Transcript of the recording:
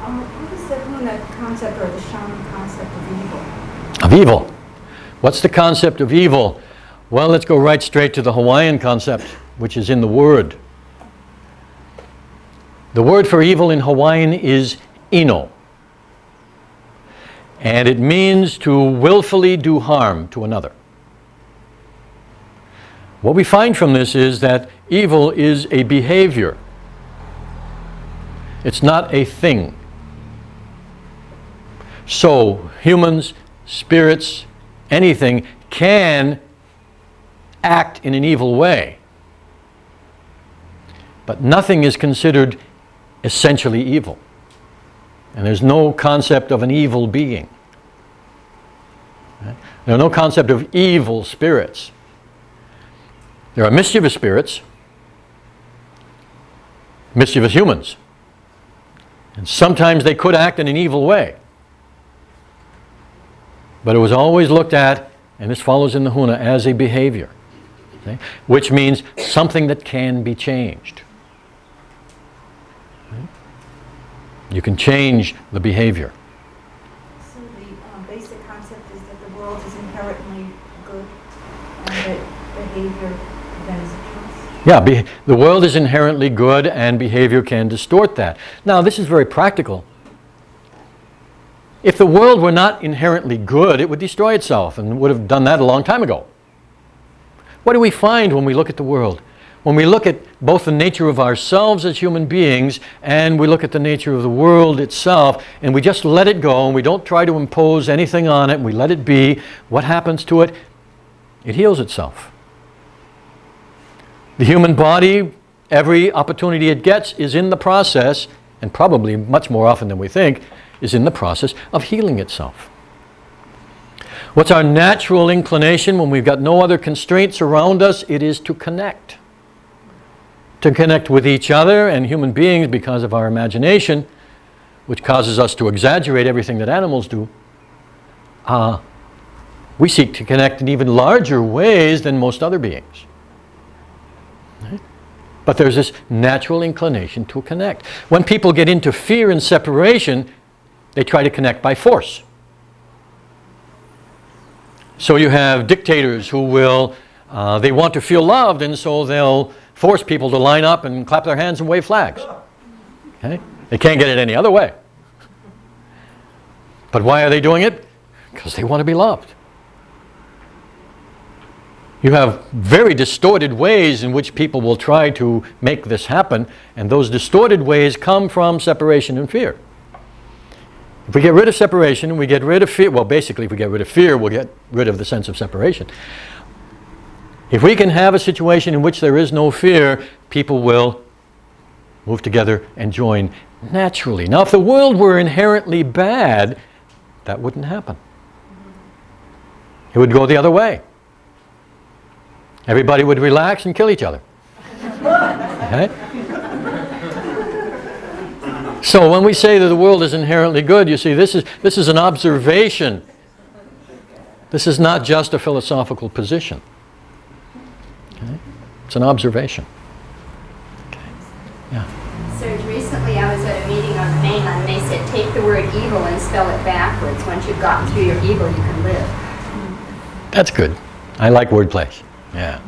What is the Huna concept or the shaman concept of evil? Of evil. What's the concept of evil? Well, let's go right straight to the Hawaiian concept, which is in the word. The word for evil in Hawaiian is ino. And it means to willfully do harm to another. What we find from this is that evil is a behavior. It's not a thing. So humans, spirits, anything can act in an evil way. But nothing is considered essentially evil. And there's no concept of an evil being. There's no concept of evil spirits. There are mischievous spirits, mischievous humans. And sometimes they could act in an evil way. But it was always looked at, and this follows in the Huna, as a behavior. Okay? Which means something that can be changed. Okay? You can change the behavior. So the basic concept is that the world is inherently good and that behavior then is a choice? Yeah, the world is inherently good and behavior can distort that. Now, this is very practical. If the world were not inherently good, it would destroy itself and would have done that a long time ago. What do we find when we look at the world? When we look at both the nature of ourselves as human beings and we look at the nature of the world itself and we just let it go and we don't try to impose anything on it and we let it be, what happens to it? It heals itself. The human body, every opportunity it gets is in the process, and probably much more often than we think, is in the process of healing itself. What's our natural inclination when we've got no other constraints around us? It is to connect. To connect with each other and human beings because of our imagination, which causes us to exaggerate everything that animals do. We seek to connect in even larger ways than most other beings. Right? But there's this natural inclination to connect. When people get into fear and separation, they try to connect by force. So you have dictators who will, they want to feel loved, and so they'll force people to line up and clap their hands and wave flags. Okay? They can't get it any other way. But why are they doing it? Because they want to be loved. You have very distorted ways in which people will try to make this happen, and those distorted ways come from separation and fear. If we get rid of separation and we get rid of fear, well, basically if we get rid of fear, we'll get rid of the sense of separation. If we can have a situation in which there is no fear, people will move together and join naturally. Now, if the world were inherently bad, that wouldn't happen. It would go the other way. Everybody would relax and kill each other. Okay? So when we say that the world is inherently good, you see, this is an observation. This is not just a philosophical position. Okay? It's an observation. Okay. Yeah. Serge, recently I was at a meeting on the mainland and they said take the word evil and spell it backwards. Once you've gotten through your evil, you can live. That's good. I like wordplay. Yeah.